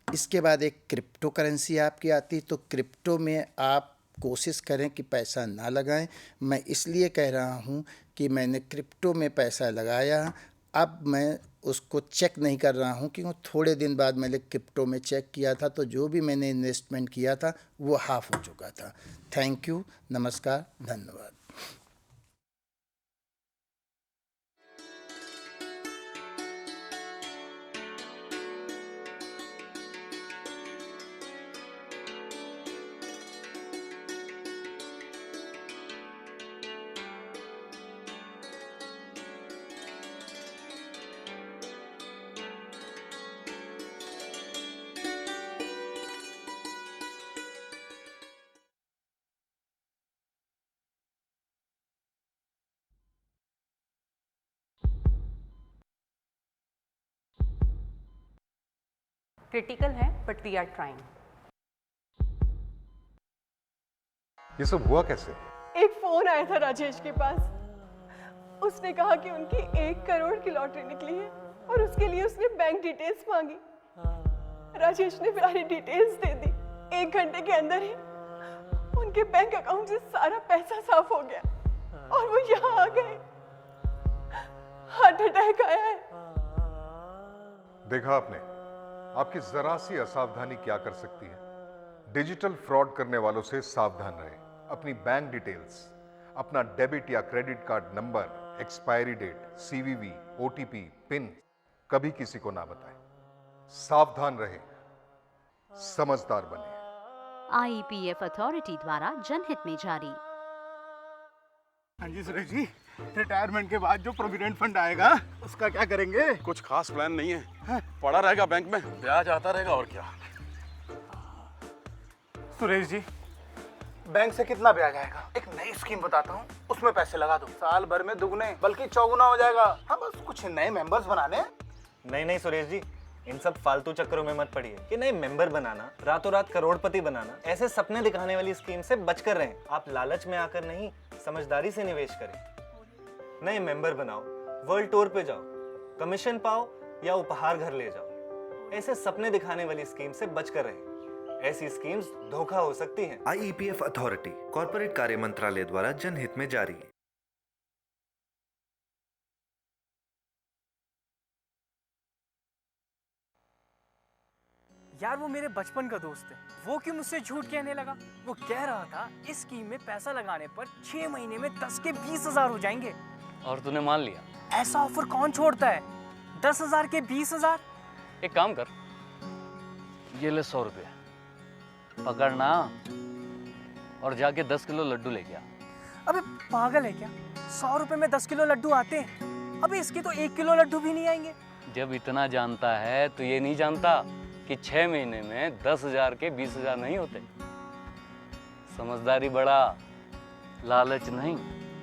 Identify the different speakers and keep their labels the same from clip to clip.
Speaker 1: इसके बाद एक क्रिप्टो करेंसी आपकी आती, तो क्रिप्टो में आप कोशिश करें कि पैसा ना लगाएं। मैं इसलिए कह रहा हूं कि मैंने क्रिप्टो में पैसा लगाया, अब मैं उसको चेक नहीं कर रहा हूं, क्योंकि थोड़े दिन बाद मैंने क्रिप्टो में चेक किया था तो जो भी मैंने इन्वेस्टमेंट किया था वो हाफ हो चुका था। थैंक यू, नमस्कार, धन्यवाद।
Speaker 2: क्रिटिकल है बट वी आर ट्राइंग।
Speaker 3: ये सब हुआ कैसे?
Speaker 4: एक फोन आया था राजेश के पास। उसने कहा कि उनकी 1 करोड़ की लॉटरी निकली है और उसके लिए उसने बैंक डिटेल्स मांगी। राजेश ने सारी डिटेल्स दे दी। 1 घंटे के अंदर ही उनके बैंक अकाउंट से सारा पैसा साफ हो गया और वो यहाँ आ गए। हार्ट अटैक आया है।
Speaker 3: देखा आपने, आपकी जरा सी असावधानी क्या कर सकती है। डिजिटल फ्रॉड करने वालों से सावधान रहें। अपनी बैंक डिटेल्स, अपना डेबिट या credit card number, expiry date, CVV, OTP, PIN कभी किसी को ना बताएं। सावधान रहें, समझदार बने।
Speaker 5: IEPF अथॉरिटी द्वारा जनहित में जारी।
Speaker 6: हाँ जी सुरेश जी, रिटायरमेंट के बाद जो प्रोविडेंट फंड आएगा उसका क्या करेंगे?
Speaker 7: कुछ खास प्लान नहीं है, पड़ा रहेगा बैंक में, ब्याज आता रहेगा और क्या।
Speaker 6: सुरेश जी, बैंक से कितना ब्याज आएगा? एक नई स्कीम बताता हूँ, उसमें पैसे लगा दो, साल भर में दुगने बल्कि चौगुना हो जाएगा। हाँ, बस कुछ नए मेंबर्स बनाने।
Speaker 8: नहीं सुरेश जी, इन सब फालतू चक्करों में मत पड़िए कि नए मेंबर बनाना, रातों रात करोड़पति बनाना, ऐसे सपने दिखाने वाली स्कीम से बचकर रहें। आप लालच में आकर नहीं, समझदारी से निवेश करें। नए मेंबर बनाओ, वर्ल्ड टूर पे जाओ, कमीशन पाओ या उपहार घर ले जाओ। ऐसे सपने दिखाने वाली स्कीम से बचकर रहें। ऐसी स्कीम्स धोखा हो सकती हैं।
Speaker 9: IEPF अथॉरिटी कॉर्पोरेट कार्य मंत्रालय द्वारा जनहित में जारी।
Speaker 10: यार वो मेरे बचपन का दोस्त है, वो क्यों मुझसे झूठ कहने लगा? वो कह रहा था इस स्कीम में पैसा लगाने पर 6 महीने में 10 के 20,000 हो जाएंगे।
Speaker 11: और तूने मान लिया?
Speaker 10: ऐसा ऑफर कौन छोड़ता है? 10,000 के 20,000।
Speaker 11: एक काम कर, ये ले 100 रुपये पकड़ना और जाके 10 किलो लड्डू लेके आ।
Speaker 10: अबे पागल है क्या? 100 रुपए में 10 किलो लड्डू आते हैं? अबे इसके तो 1 किलो लड्डू भी नहीं आएंगे।
Speaker 11: जब इतना जानता है तो ये नहीं जानता कि 6 महीने में 10,000 के 20,000 नहीं होते। समझदारी बढ़ा, लालच नहीं।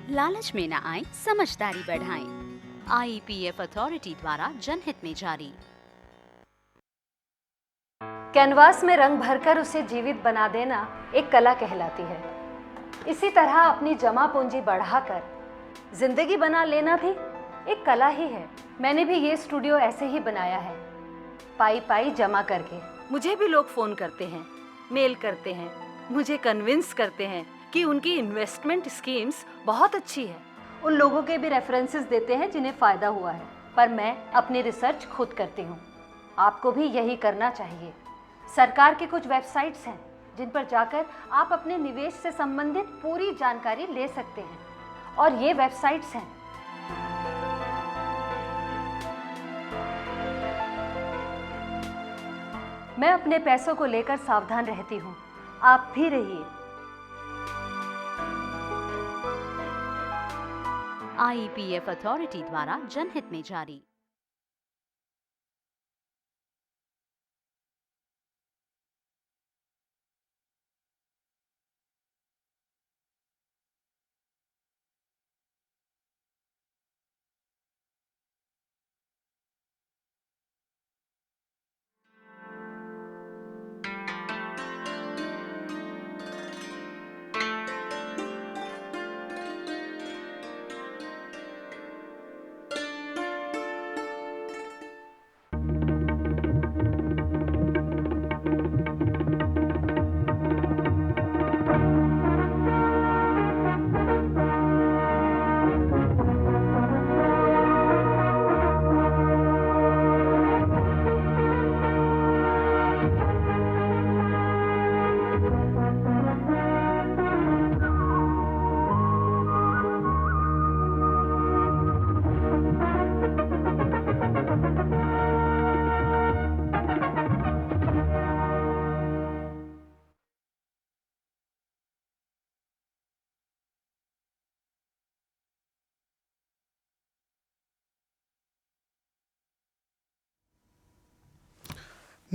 Speaker 5: लालच में न आए, समझदारी बढ़ाएं। IEPF अथॉरिटी द्वारा जनहित में जारी।
Speaker 12: कैनवास में रंग भरकर उसे जीवित बना देना एक कला कहलाती है। इसी तरह अपनी जमा पूंजी बढ़ाकर जिंदगी बना लेना भी एक कला ही है। मैंने भी ये स्टूडियो ऐसे ही बनाया है, पाई पाई जमा करके। मुझे भी लोग फ़ोन करते हैं, मेल करते हैं, मुझे कन्विंस करते हैं कि उनकी इन्वेस्टमेंट स्कीम्स बहुत अच्छी है। उन लोगों के भी रेफरेंसेस देते हैं जिन्हें फ़ायदा हुआ है, पर मैं अपनी रिसर्च खुद करती हूँ। आपको भी यही करना चाहिए। सरकार के कुछ वेबसाइट्स हैं जिन पर जाकर आप अपने निवेश से संबंधित पूरी जानकारी ले सकते हैं, और ये वेबसाइट्स हैं मैं अपने पैसों को लेकर सावधान रहती हूँ, आप भी रहिए।
Speaker 5: IEPF अथॉरिटी द्वारा जनहित में जारी।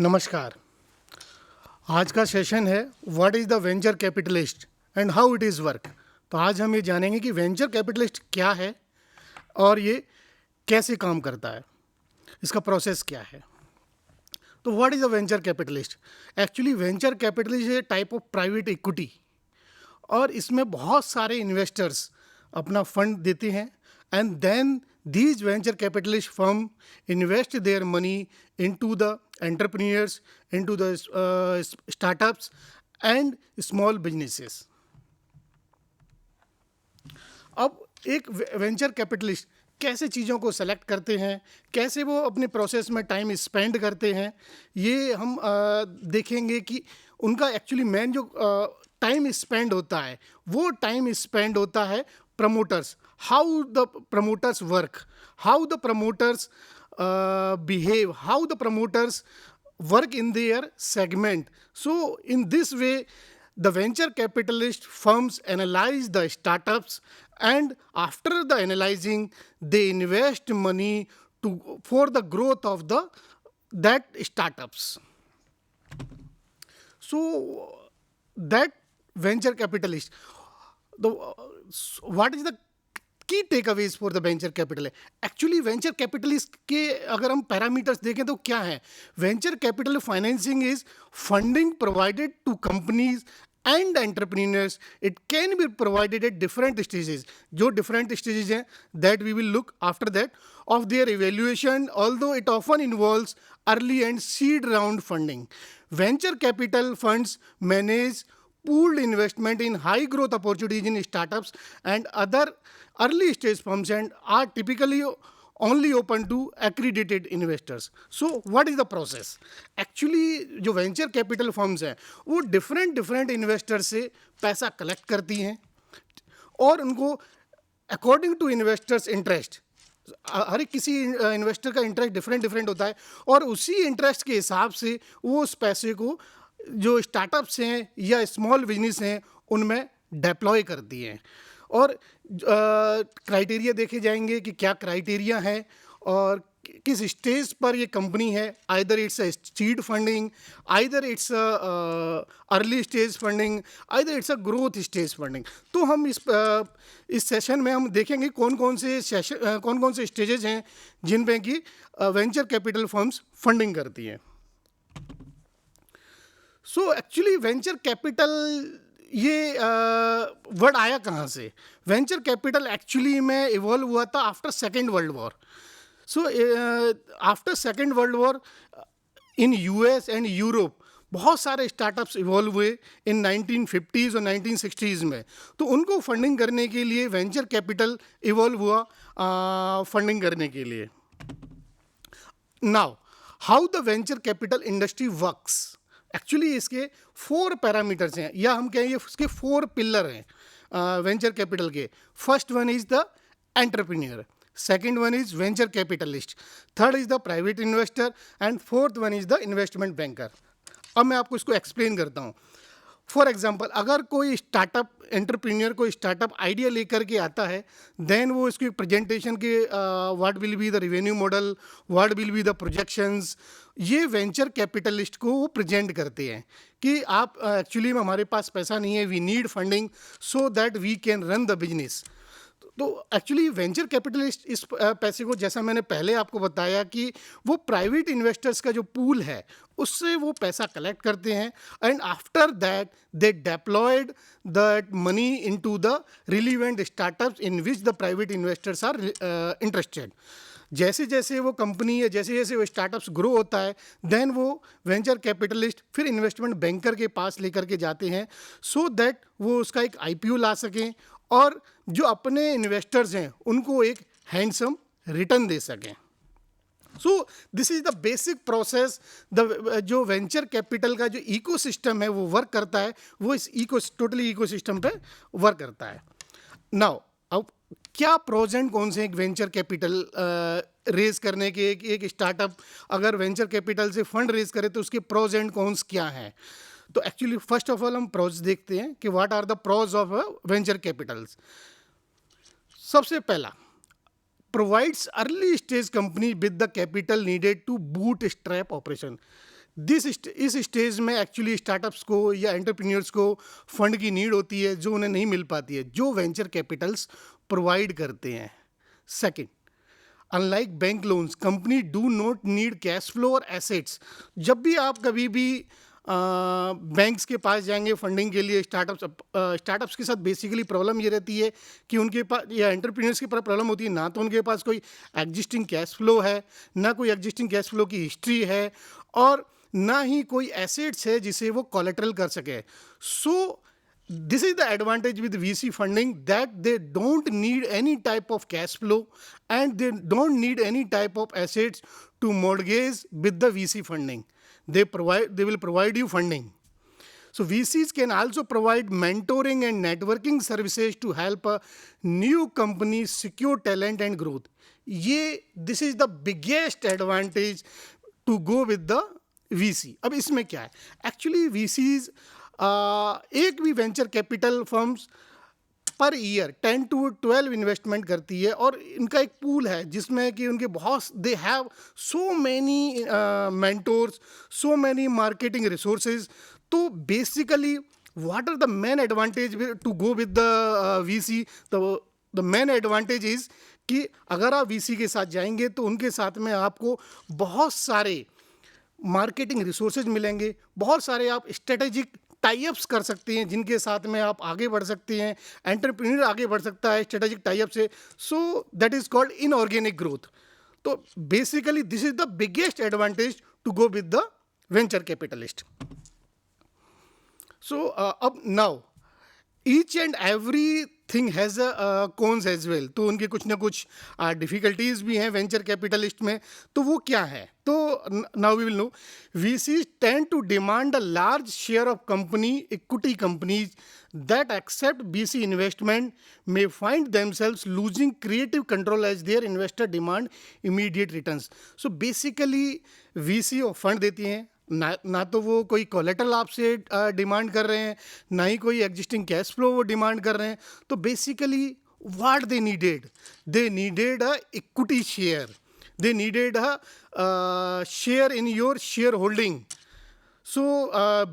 Speaker 13: नमस्कार। आज का सेशन है what is the venture capitalist and how it is work. तो आज हम ये जानेंगे कि वेंचर कैपिटलिस्ट क्या है और ये कैसे काम करता है, इसका प्रोसेस क्या है। तो what is the venture capitalist? Actually venture capitalist a type of private equity, और इसमें बहुत सारे इन्वेस्टर्स अपना फंड देते हैं and then these venture capitalist firm invest their money into the entrepreneurs, into the startups and small businesses. अब एक venture capitalist कैसे चीज़ों को सेलेक्ट करते हैं, कैसे वो अपने प्रोसेस में टाइम स्पेंड करते हैं, ये हम देखेंगे कि उनका एक्चुअली मेन जो टाइम स्पेंड होता है वो टाइम स्पेंड होता है promoters, how the promoters work, how the promoters behave, how the promoters work in their segment. So in this way the venture capitalist firms analyze the startups, and after the analyzing they invest money for the growth of that startups. So that venture capitalist, what is the key takeaways for the venture capital? Actually venture capitalist के अगर हम parameters देखें तो क्या है? Venture capital financing is funding provided to companies and entrepreneurs. It can be provided at different stages. जो different stages हैं that we will look after that of their evaluation, although it often involves early and seed round funding. Venture capital funds manage pooled investment in high growth opportunities in startups and other early stage firms and are typically only open to accredited investors. So what is the process? Actually जो venture capital firms हैं वो different investors से पैसा collect करती हैं और उनको according to investors interest, हर किसी इन्वेस्टर का इंटरेस्ट डिफरेंट होता है और उसी इंटरेस्ट के हिसाब से वो उस पैसे को जो स्टार्टअप्स हैं या स्मॉल बिजनेस हैं उनमें डिप्लॉय करती हैं। और क्राइटेरिया देखे जाएंगे कि क्या क्राइटेरिया है और किस स्टेज पर ये कंपनी है। Either it's a seed funding, either it's early stage funding, either it's a growth stage funding. तो हम इस सेशन में हम देखेंगे कौन कौन से स्टेजेस हैं जिन पे कि वेंचर कैपिटल फर्म्स फंडिंग करती हैं। सो एक्चुअली वेंचर कैपिटल ये वर्ड आया कहाँ से? वेंचर कैपिटल एक्चुअली में इवॉल्व हुआ था after second world war. So after second world war in US and Europe बहुत सारे स्टार्टअप्स इवॉल्व हुए इन 1950s और 1960s में। तो उनको फंडिंग करने के लिए वेंचर कैपिटल इवॉल्व हुआ फंडिंग करने के लिए। Now how the venture capital industry works? Actually इसके 4 पैरामीटर्स हैं या हम कहेंगे इसके 4 पिलर हैं वेंचर कैपिटल के। First one is the entrepreneur, second one is venture capitalist, third is the private investor and fourth one is the investment banker. अब मैं आपको इसको एक्सप्लेन करता हूँ। फॉर एग्जांपल अगर कोई स्टार्टअप एंटरप्रेन्योर कोई स्टार्टअप आइडिया लेकर के आता है, देन वो इसकी प्रेजेंटेशन के what will be the revenue model, what will be the projections, ये वेंचर कैपिटलिस्ट को वो प्रेजेंट करते हैं कि आप एक्चुअली में हमारे पास पैसा नहीं है, we need funding so that we can run the business. तो एक्चुअली वेंचर कैपिटलिस्ट इस पैसे को, जैसा मैंने पहले आपको बताया कि वो प्राइवेट इन्वेस्टर्स का जो पूल है उससे वो पैसा कलेक्ट करते हैं and after that they deployed that money into the relevant startups in which the private investors are interested. जैसे जैसे वो कंपनी या जैसे जैसे वो स्टार्टअप्स ग्रो होता है देन वो वेंचर कैपिटलिस्ट फिर इन्वेस्टमेंट बैंकर के पास लेकर के जाते हैं सो दैट वो उसका एक आईपीओ ला सकें और जो अपने इन्वेस्टर्स हैं उनको एक हैंडसम रिटर्न दे सकें। So this is the basic process. जो वेंचर कैपिटल का जो इकोसिस्टम है वो वर्क करता है, वो इस टोटली इकोसिस्टम पे वर्क करता है। नाउ अब क्या प्रोज एंड कौन से एक वेंचर कैपिटल रेज करने के, एक स्टार्टअप अगर वेंचर कैपिटल से फंड रेज करे तो उसके प्रोज एंड कॉन्स क्या हैं? तो एक्चुअली फर्स्ट ऑफ ऑल हम प्रोज देखते हैं कि what are the pros of venture capitals. सबसे पहला, provides early stage company with the capital needed to bootstrap operation. इस स्टेज में एक्चुअली स्टार्टअप्स को या एंटरप्रेन्योर्स को फंड की नीड होती है जो उन्हें नहीं मिल पाती है, जो वेंचर कैपिटल्स प्रोवाइड करते हैं। Second, unlike bank loans, company do not need cash flow और एसेट्स। जब भी आप कभी भी बैंक्स के पास जाएंगे फंडिंग के लिए, स्टार्टअप्स के साथ बेसिकली प्रॉब्लम ये रहती है कि उनके पास, या एंटरप्रेन्योर्स के पास प्रॉब्लम होती है, ना तो उनके पास कोई एग्जिस्टिंग कैश फ्लो है, ना कोई एग्जिस्टिंग कैश फ्लो की हिस्ट्री है, और ना ही कोई एसेट्स है जिसे वो कोलेटरल कर सके। सो this is the advantage with VC funding, that they don't need any type of cash flow and they don't need any type of assets to mortgage with the VC funding. They will provide you funding. So VCs can also provide mentoring and networking services to help a new company secure talent and growth. This is the biggest advantage to go with the VC. अब इसमें क्या है? Actually VCs एक भी venture capital firms per year 10 to 12 investment करती है, और इनका एक पूल है जिसमें कि उनके बहुत, they have so many mentors, so many marketing resources. तो basically what are the main advantage to go with the VC? The main advantage is कि अगर आप वीसी के साथ जाएंगे तो उनके साथ में आपको बहुत सारे मार्केटिंग रिसोर्सेज मिलेंगे, बहुत सारे आप स्ट्रेटेजिक टाइप्स कर सकते हैं जिनके साथ में आप आगे बढ़ सकते हैं, एंटरप्रेन्योर आगे बढ़ सकता है स्ट्रेटेजिक टाइप से। So that is called inorganic growth. तो basically this is the biggest advantage to go with the venture capitalist. So अब now each and every thing has a cons as well. तो उनके कुछ ना कुछ difficulties भी हैं वेंचर कैपिटलिस्ट में। तो वो क्या है? तो now we will know, VCs tend to demand a large share of equity companies that accept VC investment may find themselves losing creative control as their investor demand immediate returns. So basically VC वो fund देती हैं, ना तो वो कोई collateral आपसे demand कर रहे हैं, ना ही कोई एग्जिस्टिंग कैश फ्लो वो डिमांड कर रहे हैं। तो basically what they needed a equity share, they needed a share in your shareholding, so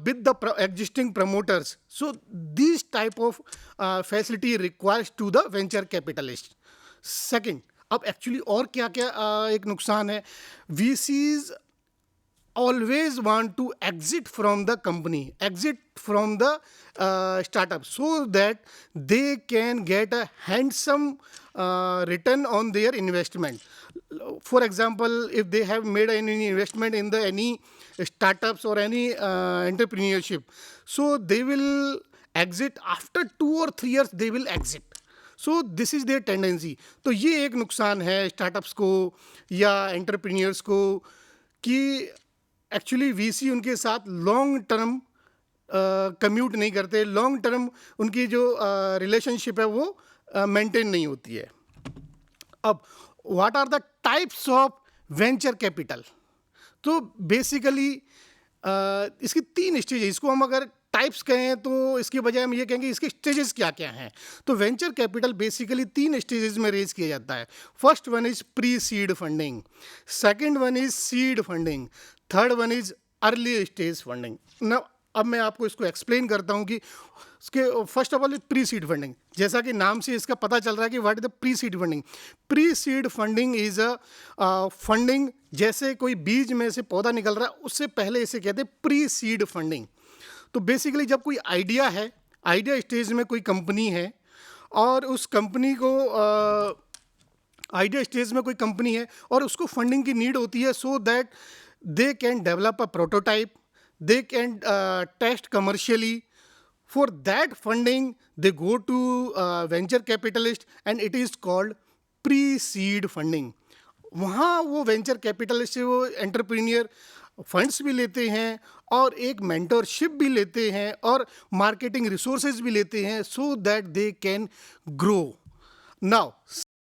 Speaker 13: with the existing promoters. So these type of facility requires to the venture capitalist. Second, अब actually और क्या क्या एक नुकसान है? VCs always want to exit from the company, exit from the startup, so that they can get a handsome return on their investment. For example, if they have made any investment in the any startups or any entrepreneurship, so they will exit after 2 or 3 years, they will exit. So this is their tendency. तो ये एक नुकसान है startups को या entrepreneurs को कि actually VC उनके साथ लॉन्ग टर्म कम्यूट नहीं करते, लॉन्ग टर्म उनकी जो रिलेशनशिप है वो मेंटेन नहीं होती है। अब what are the types of venture capital? तो बेसिकली इसकी 3 स्टेज है। इसको हम अगर टाइप्स कहें तो इसके बजाय हम ये कहेंगे इसके स्टेजेस क्या क्या हैं। तो वेंचर कैपिटल बेसिकली 3 स्टेजेस में रेज किया जाता है। First one is pre seed funding, second one is seed funding, third one is early stage funding. ना अब मैं आपको इसको एक्सप्लेन करता हूँ कि इसके first of all pre seed funding, जैसा कि नाम से इसका पता चल रहा है कि what is the pre seed funding. Pre seed funding is a funding, जैसे कोई बीज में से पौधा निकल रहा है उससे पहले इसे कहते हैं प्री सीड फंडिंग। तो बेसिकली जब कोई आइडिया है, आइडिया स्टेज में कोई कंपनी है और उस कंपनी को आइडिया स्टेज में कोई कंपनी है और उसको फंडिंग की नीड होती है so that they can develop a prototype, they can test commercially. For that funding they go to venture capitalist and it is called pre-seed funding. वहाँ वो वेंचर कैपिटलिस्ट से वो एंटरप्रेन्योर फंड्स भी लेते हैं और एक मेंटरशिप भी लेते हैं और मार्केटिंग रिसोर्सेज भी लेते हैं so that they can grow. Now